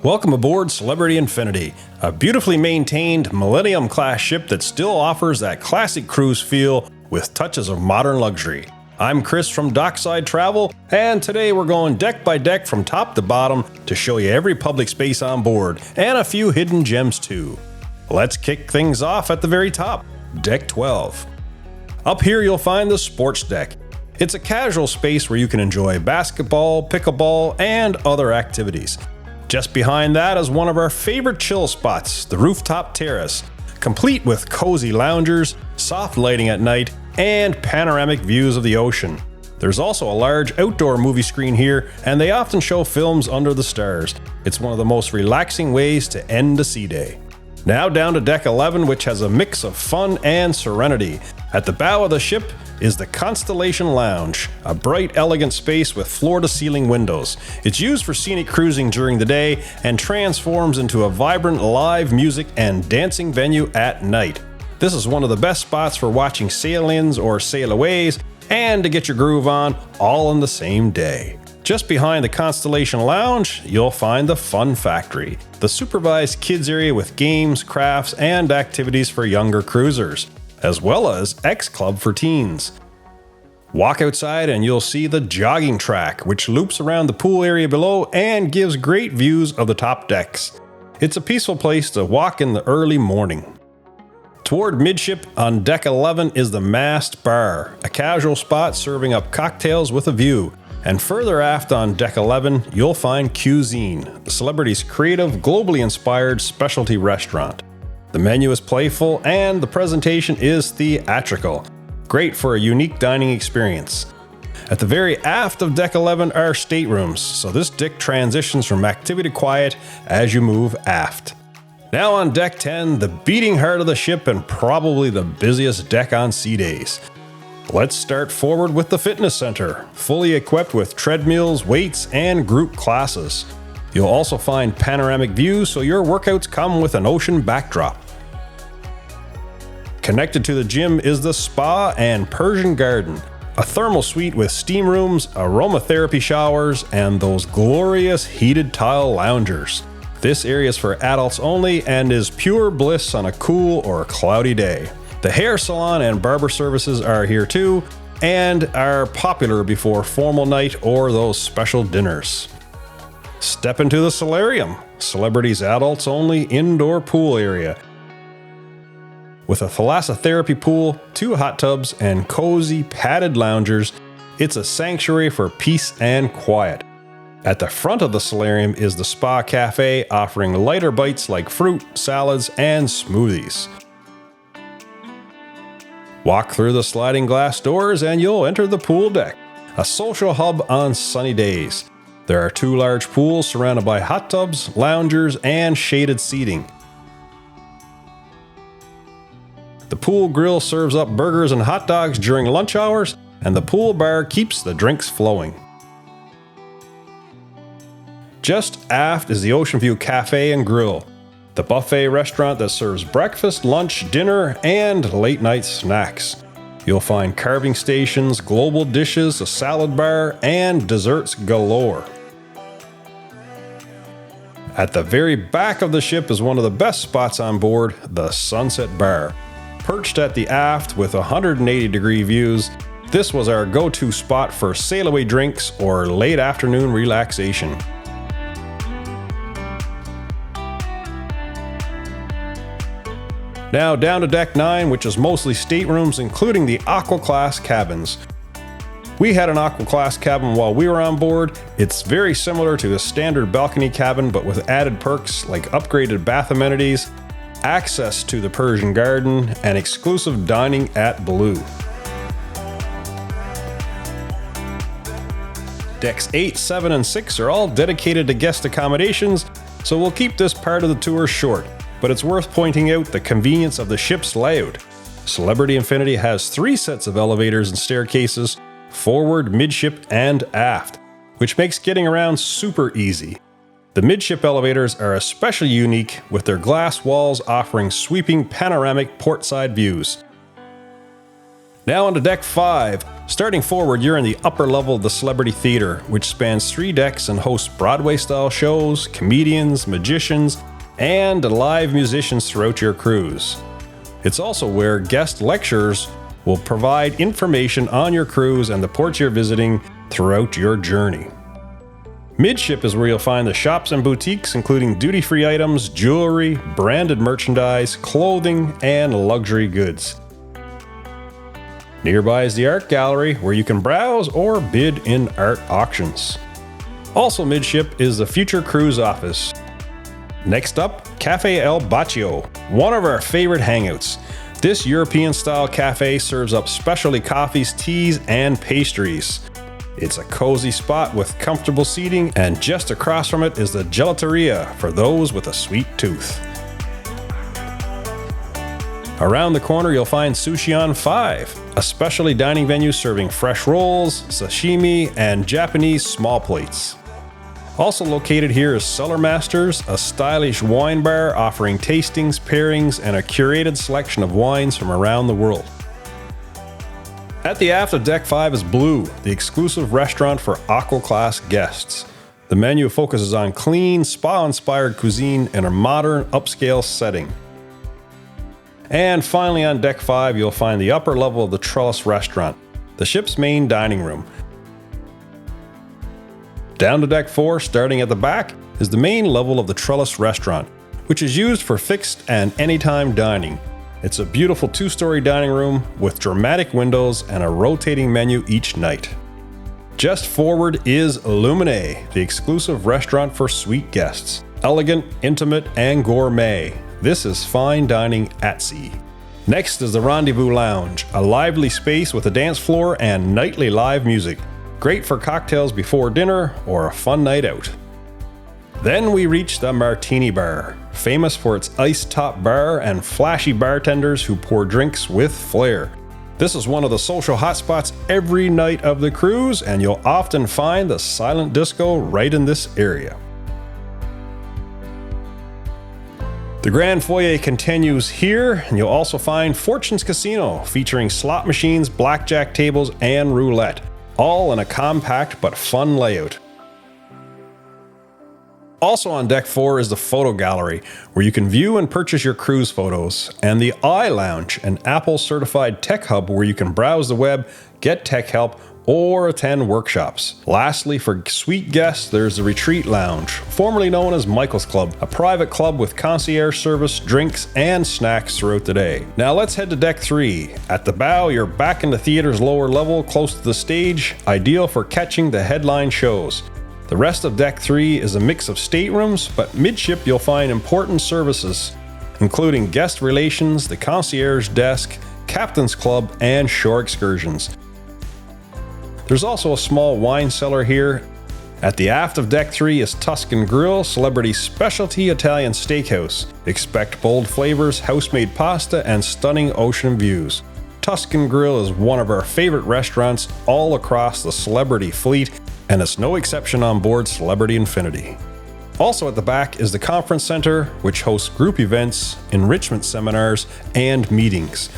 Welcome aboard Celebrity Infinity, a beautifully maintained Millennium-class ship that still offers that classic cruise feel with touches of modern luxury. I'm Chris from Dockside Travel, and today we're going deck by deck from top to bottom to show you every public space on board, and a few hidden gems too. Let's kick things off at the very top, Deck 12. Up here you'll find the sports deck. It's a casual space where you can enjoy basketball, pickleball, and other activities. Just behind that is one of our favorite chill spots, the Rooftop Terrace, complete with cozy loungers, soft lighting at night, and panoramic views of the ocean. There's also a large outdoor movie screen here, and they often show films under the stars. It's one of the most relaxing ways to end a sea day. Now down to Deck 11, which has a mix of fun and serenity. At the bow of the ship is the Constellation Lounge, a bright, elegant space with floor-to-ceiling windows. It's used for scenic cruising during the day and transforms into a vibrant live music and dancing venue at night. This is one of the best spots for watching sail-ins or sail-aways and to get your groove on all in the same day. Just behind the Constellation Lounge, you'll find the Fun Factory, the supervised kids area with games, crafts, and activities for younger cruisers, as well as X Club for teens. Walk outside and you'll see the jogging track, which loops around the pool area below and gives great views of the top decks. It's a peaceful place to walk in the early morning. Toward midship on Deck 11 is the Mast Bar, a casual spot serving up cocktails with a view. And further aft on Deck 11, you'll find Cuisine, the Celebrity's creative, globally inspired specialty restaurant. The menu is playful and the presentation is theatrical, great for a unique dining experience. At the very aft of Deck 11 are staterooms, so this deck transitions from activity to quiet as you move aft. Now on Deck 10, the beating heart of the ship and probably the busiest deck on sea days. Let's start forward with the fitness center, fully equipped with treadmills, weights, and group classes. You'll also find panoramic views, so your workouts come with an ocean backdrop. Connected to the gym is the spa and Persian garden, a thermal suite with steam rooms, aromatherapy showers, and those glorious heated tile loungers. This area is for adults only and is pure bliss on a cool or cloudy day. The hair salon and barber services are here too, and are popular before formal night or those special dinners. Step into the Solarium, Celebrity's adults only indoor pool area. With a thalassotherapy pool, 2 hot tubs, and cozy padded loungers, it's a sanctuary for peace and quiet. At the front of the Solarium is the Spa Cafe, offering lighter bites like fruit, salads, and smoothies. Walk through the sliding glass doors and you'll enter the pool deck, a social hub on sunny days. There are 2 large pools surrounded by hot tubs, loungers, and shaded seating. The pool grill serves up burgers and hot dogs during lunch hours, and the pool bar keeps the drinks flowing. Just aft is the Oceanview Café and Grill, the buffet restaurant that serves breakfast, lunch, dinner, and late-night snacks. You'll find carving stations, global dishes, a salad bar, and desserts galore. At the very back of the ship is one of the best spots on board, the Sunset Bar. Perched at the aft with 180-degree views, this was our go-to spot for sail-away drinks or late afternoon relaxation. Now down to Deck 9, which is mostly staterooms, including the AquaClass cabins. We had an AquaClass cabin while we were on board. It's very similar to a standard balcony cabin, but with added perks like upgraded bath amenities, access to the Persian garden, and exclusive dining at Blue. Decks 8, 7, and 6 are all dedicated to guest accommodations, so we'll keep this part of the tour short. But it's worth pointing out the convenience of the ship's layout. Celebrity Infinity has 3 sets of elevators and staircases, forward, midship, and aft, which makes getting around super easy. The midship elevators are especially unique, with their glass walls offering sweeping panoramic portside views. Now on to Deck 5. Starting forward, you're in the upper level of the Celebrity Theater, which spans 3 decks and hosts Broadway-style shows, comedians, magicians, and live musicians throughout your cruise. It's also where guest lecturers will provide information on your cruise and the ports you're visiting throughout your journey. Midship is where you'll find the shops and boutiques, including duty-free items, jewelry, branded merchandise, clothing, and luxury goods. Nearby is the art gallery, where you can browse or bid in art auctions. Also midship is the Future Cruise office. Next up, Cafe El Baccio, one of our favorite hangouts. This European-style cafe serves up specialty coffees, teas, and pastries. It's a cozy spot with comfortable seating, and just across from it is the Gelateria for those with a sweet tooth. Around the corner you'll find Sushi on 5, a specialty dining venue serving fresh rolls, sashimi, and Japanese small plates. Also located here is Cellar Masters, a stylish wine bar offering tastings, pairings, and a curated selection of wines from around the world. At the aft of Deck 5 is Blue, the exclusive restaurant for AquaClass guests. The menu focuses on clean, spa-inspired cuisine in a modern, upscale setting. And finally on Deck 5, you'll find the upper level of the Terrace restaurant, the ship's main dining room. Down to Deck 4, starting at the back, is the main level of the Terrace restaurant, which is used for fixed and anytime dining. It's a beautiful 2-story dining room with dramatic windows and a rotating menu each night. Just forward is Illuminae, the exclusive restaurant for suite guests. Elegant, intimate, and gourmet. This is fine dining at sea. Next is the Rendezvous Lounge, a lively space with a dance floor and nightly live music. Great for cocktails before dinner or a fun night out. Then we reach the Martini Bar, famous for its ice-top bar and flashy bartenders who pour drinks with flair. This is one of the social hotspots every night of the cruise, and you'll often find the silent disco right in this area. The Grand Foyer continues here, and you'll also find Fortune's Casino, featuring slot machines, blackjack tables, and roulette, all in a compact but fun layout. Also on Deck 4 is the Photo Gallery, where you can view and purchase your cruise photos, and the iLounge, an Apple-certified tech hub where you can browse the web, get tech help, or attend workshops. Lastly, for suite guests, there's the Retreat Lounge, formerly known as Michael's Club, a private club with concierge service, drinks, and snacks throughout the day. Now let's head to Deck 3. At the bow, you're back in the theater's lower level, close to the stage, ideal for catching the headline shows. The rest of Deck 3 is a mix of staterooms, but midship you'll find important services, including guest relations, the concierge desk, captain's club, and shore excursions. There's also a small wine cellar here. At the aft of Deck 3 is Tuscan Grill, Celebrity's specialty Italian steakhouse. Expect bold flavors, house-made pasta, and stunning ocean views. Tuscan Grill is one of our favorite restaurants all across the Celebrity fleet, and it's no exception on board Celebrity Infinity. Also at the back is the Conference Center, which hosts group events, enrichment seminars, and meetings.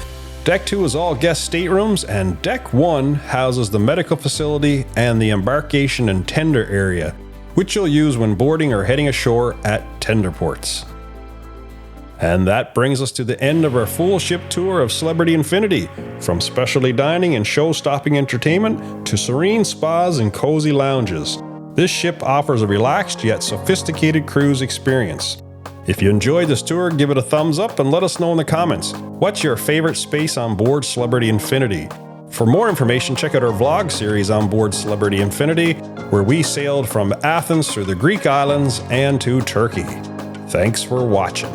Deck 2 is all guest staterooms, and Deck 1 houses the medical facility and the embarkation and tender area, which you'll use when boarding or heading ashore at tender ports. And that brings us to the end of our full ship tour of Celebrity Infinity, from specialty dining and show-stopping entertainment to serene spas and cozy lounges. This ship offers a relaxed yet sophisticated cruise experience. If you enjoyed this tour, give it a thumbs up and let us know in the comments. What's your favorite space on board Celebrity Infinity? For more information, check out our vlog series on board Celebrity Infinity, where we sailed from Athens through the Greek islands and to Turkey. Thanks for watching.